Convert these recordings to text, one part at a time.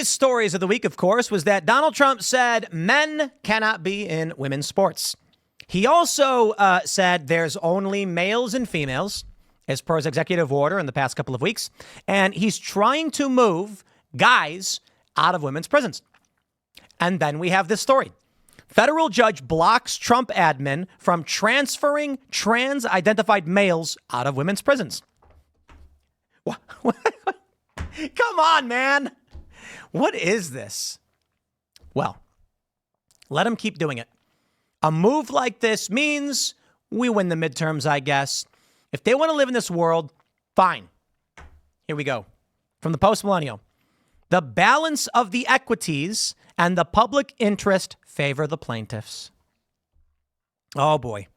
biggest stories of the week, of course, was that Donald Trump said men cannot be in women's sports. He also said there's only males and females, as per his executive order in the past couple of weeks. And he's trying to move guys out of women's prisons. And then we have this story. Federal judge blocks Trump admin from transferring trans-identified males out of women's prisons. Come on, man. What is this? Well, let him keep doing it. A move like this means we win the midterms, I guess. If they want to live in this world, fine. Here we go. From the Post-Millennial. The balance of the equities and the public interest favor the plaintiffs. Oh, boy.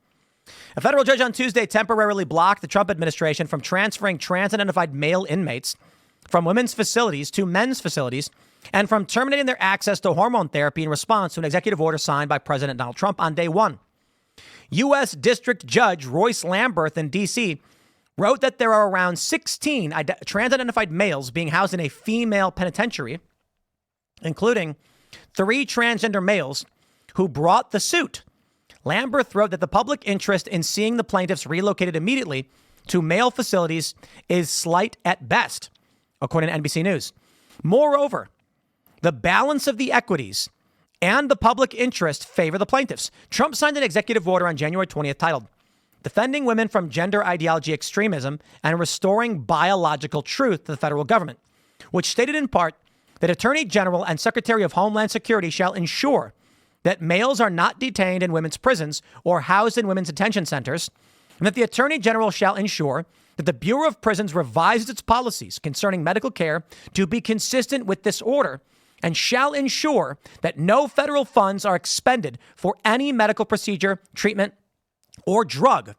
A federal judge on Tuesday temporarily blocked the Trump administration from transferring trans-identified male inmates from women's facilities to men's facilities and from terminating their access to hormone therapy in response to an executive order signed by President Donald Trump on day one. U.S. District Judge Royce Lamberth in D.C. wrote that there are around 16 trans-identified males being housed in a female penitentiary, including 3 transgender males who brought the suit. Lamberth wrote that the public interest in seeing the plaintiffs relocated immediately to male facilities is slight at best, according to NBC News. Moreover, the balance of the equities and the public interest favor the plaintiffs. Trump signed an executive order on January 20th titled Defending Women from Gender Ideology Extremism and Restoring Biological Truth to the Federal Government, which stated in part that Attorney General and Secretary of Homeland Security shall ensure that males are not detained in women's prisons or housed in women's detention centers, and that the Attorney General shall ensure that the Bureau of Prisons revises its policies concerning medical care to be consistent with this order and shall ensure that no federal funds are expended for any medical procedure, treatment, or drug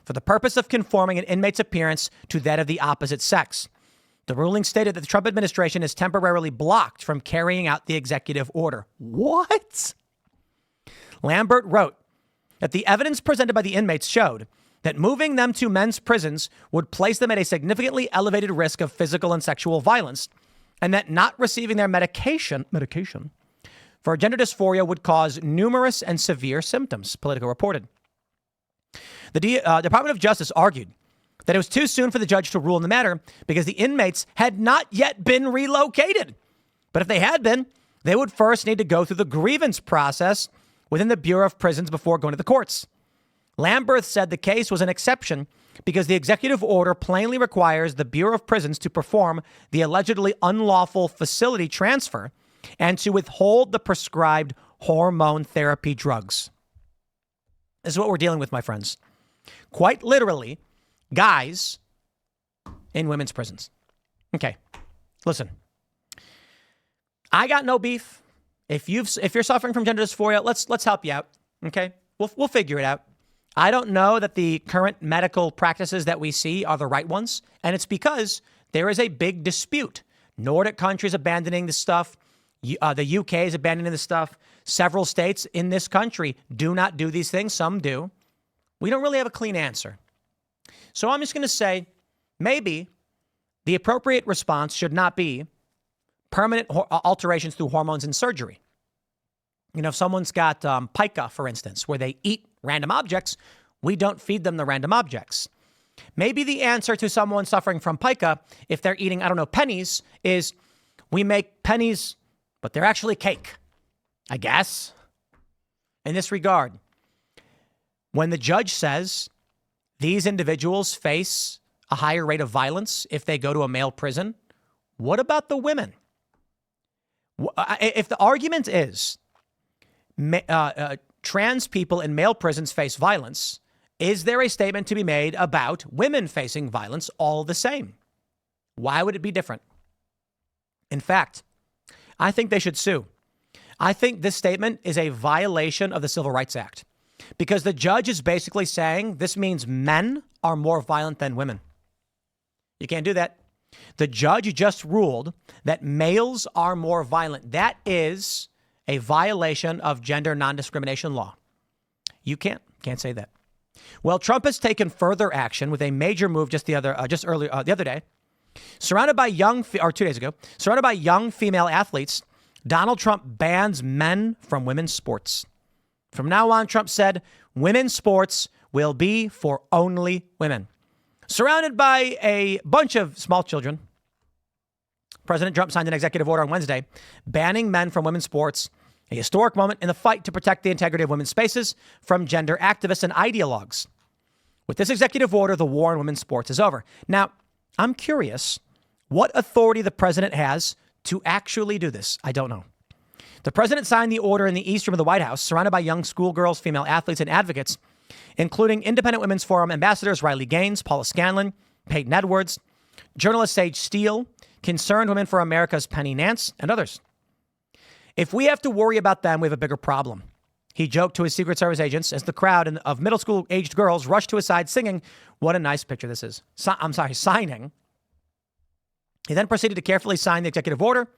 for the purpose of conforming an inmate's appearance to that of the opposite sex. The ruling stated that the Trump administration is temporarily blocked from carrying out the executive order. What? Lambert wrote that the evidence presented by the inmates showed that moving them to men's prisons would place them at a significantly elevated risk of physical and sexual violence, and that not receiving their medication for gender dysphoria would cause numerous and severe symptoms, Politico reported. The Department of Justice argued that it was too soon for the judge to rule in the matter because the inmates had not yet been relocated. But if they had been, they would first need to go through the grievance process within the Bureau of Prisons before going to the courts. Lamberth said the case was an exception because the executive order plainly requires the Bureau of Prisons to perform the allegedly unlawful facility transfer and to withhold the prescribed hormone therapy drugs. This is what we're dealing with, my friends. Quite literally, guys in women's prisons. Okay, listen. I got no beef. If you're suffering from gender dysphoria, let's help you out. Okay, we'll figure it out. I don't know that the current medical practices that we see are the right ones, and it's because there is a big dispute. Nordic countries abandoning this stuff. The UK is abandoning this stuff. Several states in this country do not do these things. Some do. We don't really have a clean answer. So I'm just going to say maybe the appropriate response should not be permanent alterations through hormones and surgery. You know, if someone's got pica, for instance, where they eat random objects, we don't feed them the random objects. Maybe the answer to someone suffering from pica, if they're eating, pennies, is we make pennies, but they're actually cake, I guess. In this regard, when the judge says these individuals face a higher rate of violence if they go to a male prison, what about the women? If the argument is trans people in male prisons face violence, is there a statement to be made about women facing violence all the same? Why would it be different? In fact, I think they should sue. I think this statement is a violation of the Civil Rights Act because the judge is basically saying this means men are more violent than women. You can't do that. The judge just ruled that males are more violent. That is a violation of gender non-discrimination law. You can't say that. Well, Trump has taken further action with a major move the other day. Surrounded by young, 2 days ago, surrounded by young female athletes, Donald Trump bans men from women's sports. From now on, Trump said, women's sports will be for only women. Surrounded by a bunch of small children, President Trump signed an executive order on Wednesday banning men from women's sports, a historic moment in the fight to protect the integrity of women's spaces from gender activists and ideologues. With this executive order, the war on women's sports is over. Now, I'm curious what authority the president has to actually do this. I don't know. The president signed the order in the East Room of the White House, surrounded by young schoolgirls, female athletes, and advocates, including Independent Women's Forum ambassadors Riley Gaines, Paula Scanlon, Peyton Edwards, journalist Sage Steele, Concerned Women for America's Penny Nance, and others. If we have to worry about them, we have a bigger problem, he joked to his Secret Service agents as the crowd of middle school-aged girls rushed to his side singing, "What a nice picture this is." Signing. He then proceeded to carefully sign the executive order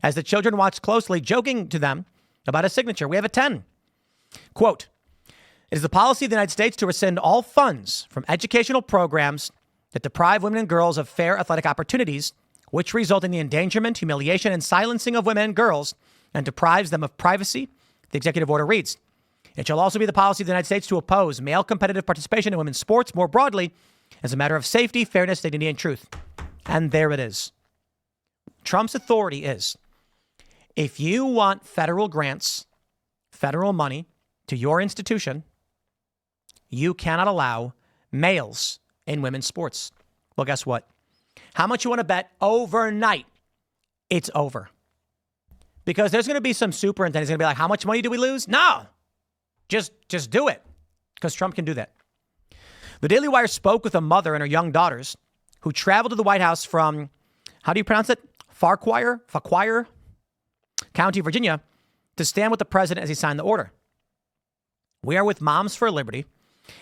as the children watched closely, joking to them about his signature. We have a 10. Quote, "It is the policy of the United States to rescind all funds from educational programs that deprive women and girls of fair athletic opportunities, which result in the endangerment, humiliation, and silencing of women and girls and deprives them of privacy," the executive order reads. "It shall also be the policy of the United States to oppose male competitive participation in women's sports more broadly as a matter of safety, fairness, dignity, and truth." And there it is. Trump's authority is, if you want federal grants, federal money to your institution, you cannot allow males in women's sports. Well, guess what? How much you want to bet overnight? It's over. Because there's going to be some superintendent who's going to be like, how much money do we lose? No, just do it. Because Trump can do that. The Daily Wire spoke with a mother and her young daughters who traveled to the White House from, how do you pronounce it? Fauquier County, Virginia, to stand with the president as he signed the order. "We are with Moms for Liberty,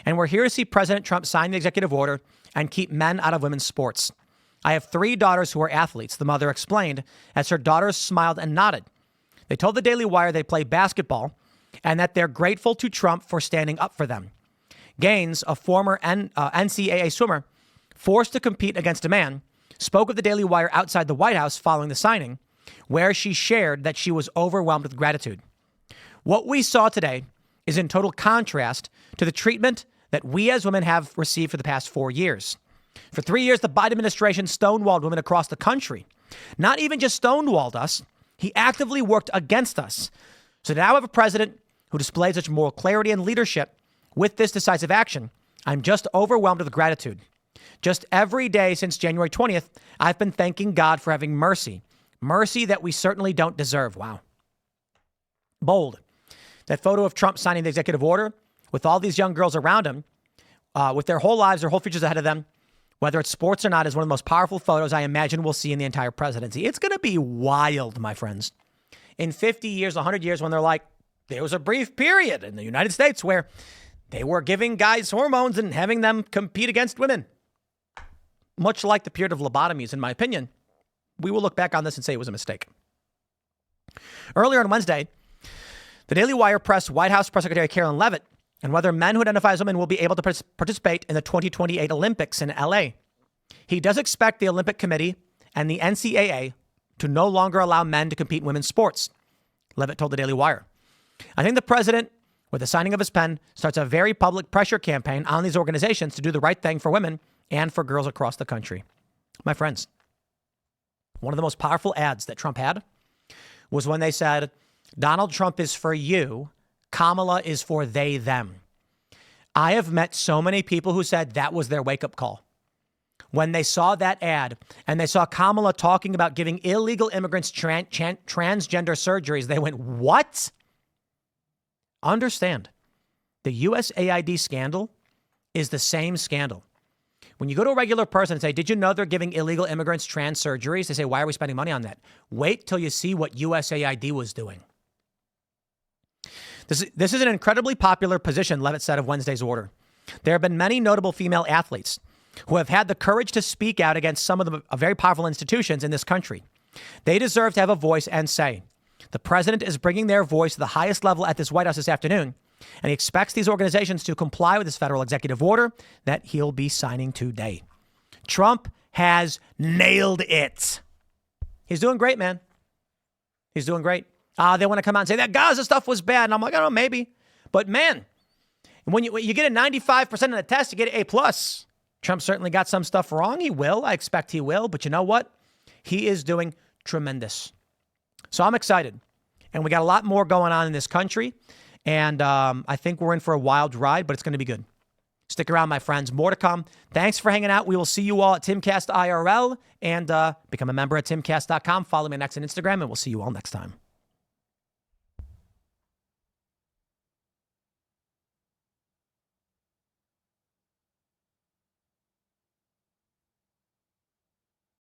and we're here to see President Trump sign the executive order and keep men out of women's sports. I have 3 daughters who are athletes," the mother explained as her daughters smiled and nodded. They told the Daily Wire they play basketball and that they're grateful to Trump for standing up for them. Gaines, a former NCAA swimmer, forced to compete against a man, spoke with the Daily Wire outside the White House following the signing, where she shared that she was overwhelmed with gratitude. "What we saw today is in total contrast to the treatment that we as women have received for the past 4 years. For 3 years, the Biden administration stonewalled women across the country. Not even just stonewalled us, he actively worked against us. So now I have a president who displays such moral clarity and leadership with this decisive action. I'm just overwhelmed with gratitude. Just every day since January 20th, I've been thanking God for having mercy. Mercy that we certainly don't deserve." Wow. Bold. That photo of Trump signing the executive order with all these young girls around him, with their whole lives, their whole futures ahead of them, whether it's sports or not, is one of the most powerful photos I imagine we'll see in the entire presidency. It's going to be wild, my friends. In 50 years, 100 years, when they're like, there was a brief period in the United States where they were giving guys hormones and having them compete against women. Much like the period of lobotomies, in my opinion, we will look back on this and say it was a mistake. Earlier on Wednesday, the Daily Wire pressed White House Press Secretary Carolyn Leavitt on whether men who identify as women will be able to participate in the 2028 Olympics in LA. He does expect the Olympic Committee and the NCAA to no longer allow men to compete in women's sports, Leavitt told the Daily Wire. "I think the president, with the signing of his pen, starts a very public pressure campaign on these organizations to do the right thing for women and for girls across the country." My friends, one of the most powerful ads that Trump had was when they said, "Donald Trump is for you, Kamala is for they, them." I have met so many people who said that was their wake-up call. When they saw that ad and they saw Kamala talking about giving illegal immigrants transgender surgeries, they went, what? Understand, the USAID scandal is the same scandal. When you go to a regular person and say, did you know they're giving illegal immigrants trans surgeries? They say, why are we spending money on that? Wait till you see what USAID was doing. This is an incredibly popular position, Leavitt said of Wednesday's order. There have been many notable female athletes who have had the courage to speak out against some of the very powerful institutions in this country. They deserve to have a voice and say. The president is bringing their voice to the highest level at this White House this afternoon, and he expects these organizations to comply with this federal executive order that he'll be signing today. Trump has nailed it. He's doing great, man. He's doing great. They want to come out and say that Gaza stuff was bad. And I'm like, I don't know, maybe. But man, when you get a 95% of the test, you get an A+. Trump certainly got some stuff wrong. He will. I expect he will. But you know what? He is doing tremendous. So I'm excited. And we got a lot more going on in this country. And I think we're in for a wild ride, but it's going to be good. Stick around, my friends. More to come. Thanks for hanging out. We will see you all at Timcast IRL. And become a member at timcast.com. Follow me next on Instagram, and we'll see you all next time.